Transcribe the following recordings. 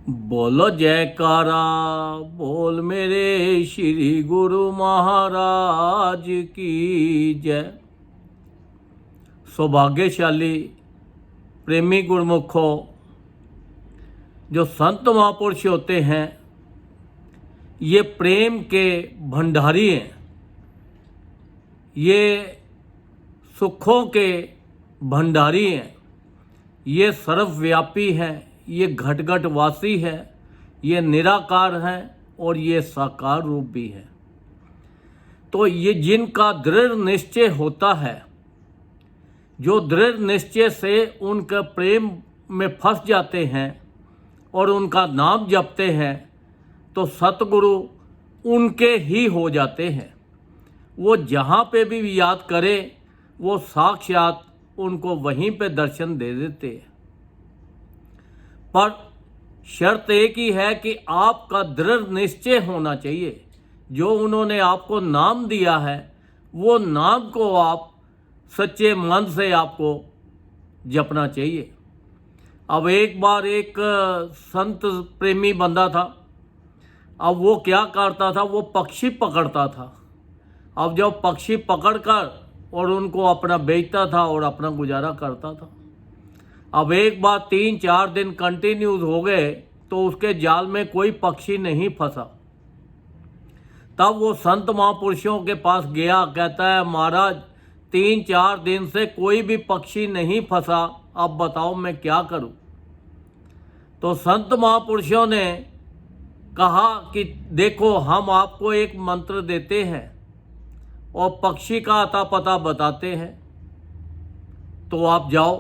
बोलो जयकारा बोल मेरे श्री गुरु महाराज की जय। सौभाग्यशाली प्रेमी गुरुमुखों, जो संत महापुरुष होते हैं ये प्रेम के भंडारी हैं, ये सुखों के भंडारी हैं, ये सर्वव्यापी हैं, ये घट घट वासी है, ये निराकार है और ये साकार रूप भी है। तो ये जिनका दृढ़ निश्चय होता है, जो दृढ़ निश्चय से उनके प्रेम में फंस जाते हैं और उनका नाम जपते हैं, तो सतगुरु उनके ही हो जाते हैं। वो जहाँ पे भी याद करें वो साक्षात उनको वहीं पे दर्शन दे देते हैं। पर शर्त एक ही है कि आपका दृढ़ निश्चय होना चाहिए। जो उन्होंने आपको नाम दिया है वो नाम को आप सच्चे मन से आपको जपना चाहिए। अब एक बार एक संत प्रेमी बंदा था। अब वो क्या करता था, वो पक्षी पकड़ता था। अब जब पक्षी पकड़कर और उनको अपना बेचता था और अपना गुजारा करता था। अब एक बार 3-4 दिन कंटिन्यूज हो गए तो उसके जाल में कोई पक्षी नहीं फंसा। तब वो संत महापुरुषों के पास गया, कहता है महाराज 3-4 दिन से कोई भी पक्षी नहीं फंसा, अब बताओ मैं क्या करूं। तो संत महापुरुषों ने कहा कि देखो हम आपको एक मंत्र देते हैं और पक्षी का अता पता बताते हैं, तो आप जाओ।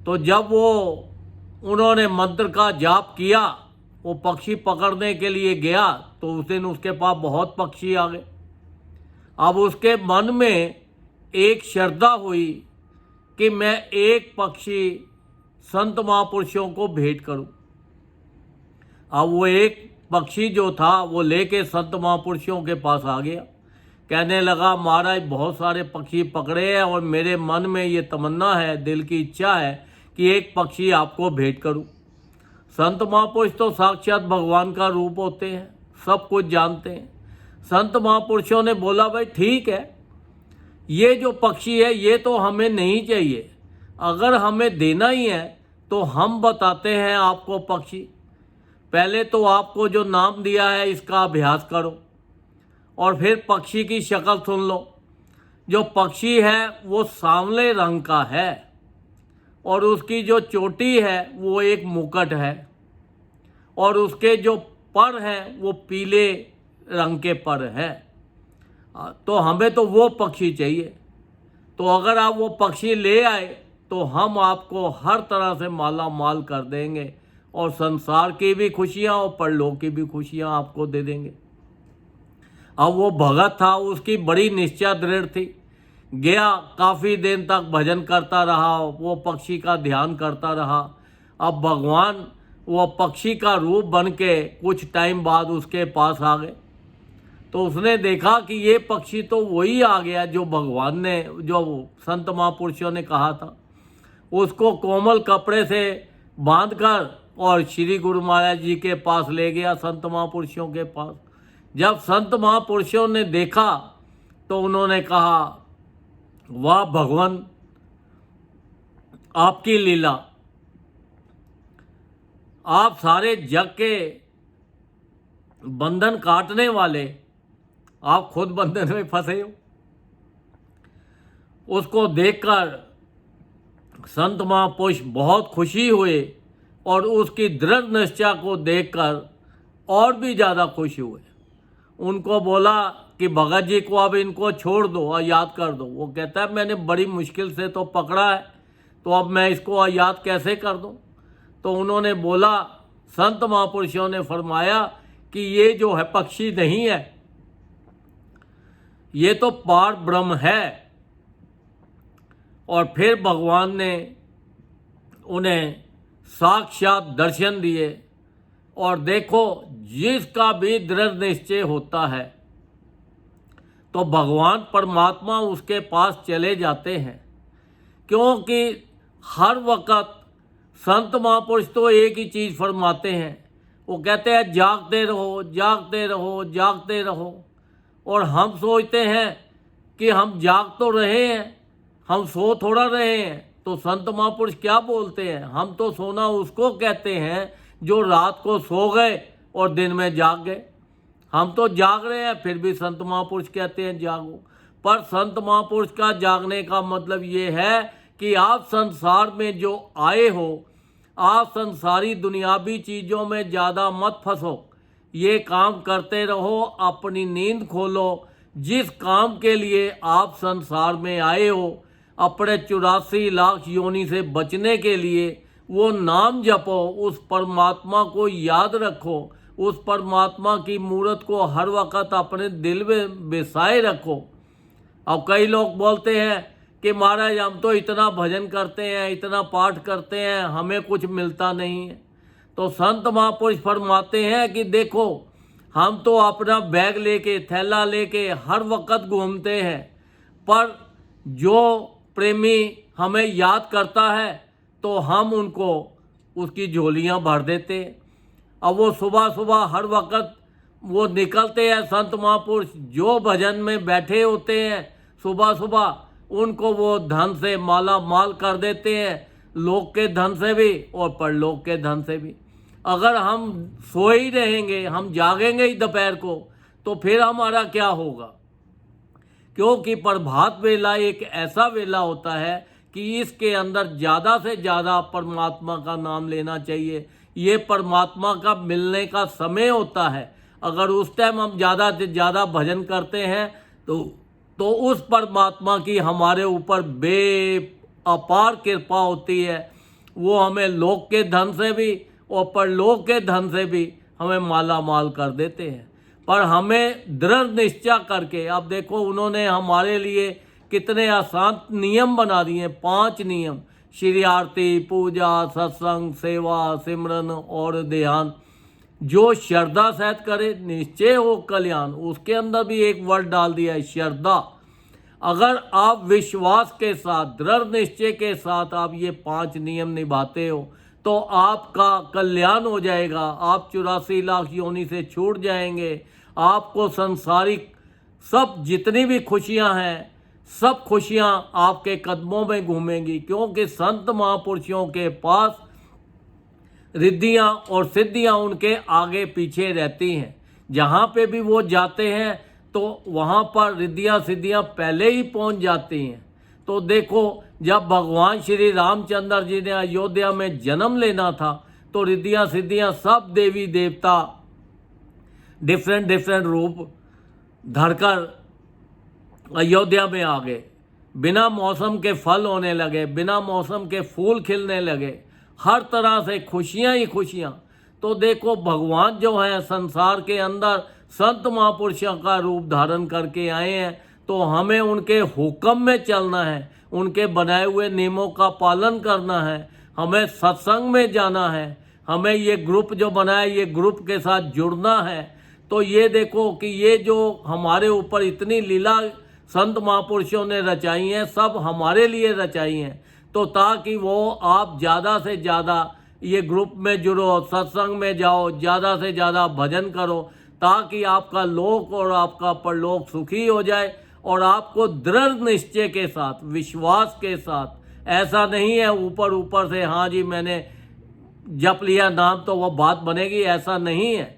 तो जब वो उन्होंने मंत्र का जाप किया, वो पक्षी पकड़ने के लिए गया, तो उस दिन उसके पास बहुत पक्षी आ गए। अब उसके मन में एक श्रद्धा हुई कि मैं एक पक्षी संत महापुरुषों को भेंट करूं। अब वो एक पक्षी जो था वो लेके संत महापुरुषों के पास आ गया। कहने लगा महाराज बहुत सारे पक्षी पकड़े हैं और मेरे मन में ये तमन्ना है, दिल की इच्छा है कि एक पक्षी आपको भेंट करूं। संत महापुरुष तो साक्षात भगवान का रूप होते हैं, सब कुछ जानते हैं। संत महापुरुषों ने बोला भाई ठीक है, ये जो पक्षी है ये तो हमें नहीं चाहिए, अगर हमें देना ही है तो हम बताते हैं आपको पक्षी। पहले तो आपको जो नाम दिया है इसका अभ्यास करो और फिर पक्षी की शक्ल सुन लो। जो पक्षी है वो सांवले रंग का है और उसकी जो चोटी है वो एक मुकुट है और उसके जो पर हैं वो पीले रंग के पर हैं। तो हमें तो वो पक्षी चाहिए। तो अगर आप वो पक्षी ले आए तो हम आपको हर तरह से माला माल कर देंगे और संसार की भी खुशियाँ और परलोक की भी खुशियाँ आपको दे देंगे। अब वो भगत था, उसकी बड़ी निश्चय दृढ़ थी। गया, काफ़ी दिन तक भजन करता रहा, वो पक्षी का ध्यान करता रहा। अब भगवान वो पक्षी का रूप बन के कुछ टाइम बाद उसके पास आ गए। तो उसने देखा कि ये पक्षी तो वही आ गया जो भगवान ने, जो संत महापुरुषों ने कहा था। उसको कोमल कपड़े से बांधकर और श्री गुरु महाराज जी के पास ले गया, संत महापुरुषों के पास। जब संत महापुरुषों ने देखा तो उन्होंने कहा वाह भगवान, आपकी लीला, आप सारे जग के बंधन काटने वाले, आप खुद बंधन में फंसे हो। उसको देखकर संत महापुरुष बहुत खुशी हुए और उसकी दृढ़ निश्चय को देखकर और भी ज़्यादा खुश हुए। उनको बोला कि भगत जी को अब इनको छोड़ दो और याद कर दो। वो कहता है मैंने बड़ी मुश्किल से तो पकड़ा है, तो अब मैं इसको याद कैसे कर दूं। तो उन्होंने बोला, संत महापुरुषों ने फरमाया कि ये जो है पक्षी नहीं है, ये तो पार ब्रह्म है। और फिर भगवान ने उन्हें साक्षात दर्शन दिए। और देखो, जिसका भी दृढ़ निश्चय होता है तो भगवान परमात्मा उसके पास चले जाते हैं, क्योंकि हर वक्त संत महापुरुष तो एक ही चीज़ फरमाते हैं, वो कहते हैं जागते रहो, जागते रहो, जागते रहो। और हम सोचते हैं कि हम जाग तो रहे हैं, हम सो थोड़ा रहे हैं। तो संत महापुरुष क्या बोलते हैं, हम तो सोना उसको कहते हैं जो रात को सो गए और दिन में जाग गए। हम तो जाग रहे हैं, फिर भी संत महापुरुष कहते हैं जागो। पर संत महापुरुष का जागने का मतलब ये है कि आप संसार में जो आए हो, आप संसारी दुनियावी चीज़ों में ज़्यादा मत फंसो। ये काम करते रहो, अपनी नींद खोलो। जिस काम के लिए आप संसार में आए हो, अपने 84 लाख योनि से बचने के लिए, वो नाम जपो, उस परमात्मा को याद रखो, उस परमात्मा की मूर्त को हर वक्त अपने दिल में बसाए रखो। अब कई लोग बोलते हैं कि महाराज हम तो इतना भजन करते हैं, इतना पाठ करते हैं, हमें कुछ मिलता नहीं है। तो संत महापुरुष फरमाते हैं कि देखो, हम तो अपना बैग लेके, थैला लेके हर वक्त घूमते हैं, पर जो प्रेमी हमें याद करता है तो हम उनको उसकी झोलियां भर देते हैं। अब वो सुबह सुबह हर वक्त वो निकलते हैं संत महापुरुष, जो भजन में बैठे होते हैं सुबह सुबह, उनको वो धन से माला माल कर देते हैं, लोक के धन से भी और परलोक के धन से भी। अगर हम सोए ही रहेंगे, हम जागेंगे ही दोपहर को, तो फिर हमारा क्या होगा? क्योंकि प्रभात वेला एक ऐसा वेला होता है कि इसके अंदर ज़्यादा से ज़्यादा परमात्मा का नाम लेना चाहिए। ये परमात्मा का मिलने का समय होता है। अगर उस टाइम हम ज़्यादा से ज़्यादा भजन करते हैं तो उस परमात्मा की हमारे ऊपर अपार कृपा होती है। वो हमें लोक के धन से भी और परलोक के धन से भी हमें माला माल कर देते हैं। पर हमें दृढ़ निश्चय करके, अब देखो उन्होंने हमारे लिए कितने आसान नियम बना दिए, 5 नियम, श्री आरती, पूजा, सत्संग, सेवा, सिमरन और ध्यान। जो श्रद्धा सहित करे निश्चय हो कल्याण। उसके अंदर भी एक वर्ड डाल दिया है, श्रद्धा। अगर आप विश्वास के साथ, दृढ़ निश्चय के साथ आप ये 5 नियम निभाते हो तो आपका कल्याण हो जाएगा। आप 84 लाख योनि से छूट जाएंगे। आपको संसारिक सब जितनी भी खुशियां हैं, सब खुशियां आपके कदमों में घूमेंगी, क्योंकि संत महापुरुषों के पास रिद्धियां और सिद्धियां उनके आगे पीछे रहती हैं। जहाँ पे भी वो जाते हैं तो वहाँ पर रिद्धियां सिद्धियां पहले ही पहुँच जाती हैं। तो देखो, जब भगवान श्री रामचंद्र जी ने अयोध्या में जन्म लेना था तो रिद्धियां सिद्धियां सब देवी देवता डिफरेंट रूप धरकर अयोध्या में आ गए। बिना मौसम के फल होने लगे, बिना मौसम के फूल खिलने लगे, हर तरह से खुशियां ही खुशियां। तो देखो, भगवान जो है संसार के अंदर संत महापुरुषों का रूप धारण करके आए हैं, तो हमें उनके हुक्म में चलना है, उनके बनाए हुए नियमों का पालन करना है, हमें सत्संग में जाना है, हमें ये ग्रुप जो बना है, ये ग्रुप के साथ जुड़ना है। तो ये देखो कि ये जो हमारे ऊपर इतनी लीला संत महापुरुषों ने रचाई हैं, सब हमारे लिए रचाई हैं। तो ताकि वो आप ज़्यादा से ज़्यादा ये ग्रुप में जुड़ो, सत्संग में जाओ, ज़्यादा से ज़्यादा भजन करो, ताकि आपका लोक और आपका परलोक सुखी हो जाए। और आपको दृढ़ निश्चय के साथ, विश्वास के साथ, ऐसा नहीं है ऊपर ऊपर से हाँ जी मैंने जप लिया नाम तो वह बात बनेगी, ऐसा नहीं है।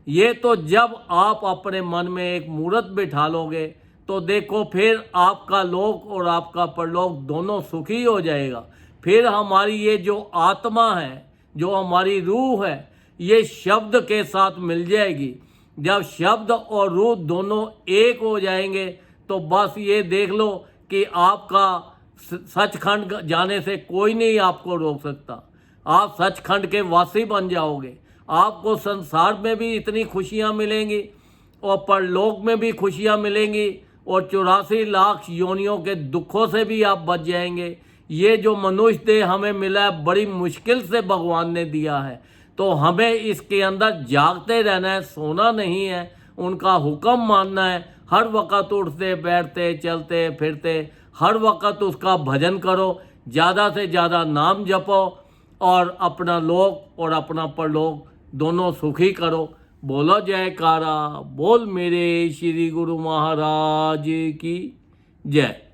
ये तो जब आप अपने मन में एक मूर्त बिठा लोगे तो देखो, फिर आपका लोक और आपका परलोक दोनों सुखी हो जाएगा। फिर हमारी ये जो आत्मा है, जो हमारी रूह है, ये शब्द के साथ मिल जाएगी। जब शब्द और रूह दोनों एक हो जाएंगे तो बस ये देख लो कि आपका सचखंड जाने से कोई नहीं आपको रोक सकता। आप सचखंड के वासी बन जाओगे। आपको संसार में भी इतनी खुशियाँ मिलेंगी और परलोक में भी खुशियाँ मिलेंगी और 84 लाख योनियों के दुखों से भी आप बच जाएंगे। ये जो मनुष्य देह हमें मिला है, बड़ी मुश्किल से भगवान ने दिया है, तो हमें इसके अंदर जागते रहना है, सोना नहीं है, उनका हुक्म मानना है। हर वक्त उठते बैठते चलते फिरते हर वक्त उसका भजन करो, ज़्यादा से ज़्यादा नाम जपो। और अपना लोक और अपना परलोक दोनों सुखी करो। बोलो जयकारा, बोल मेरे श्री गुरु महाराज की जय।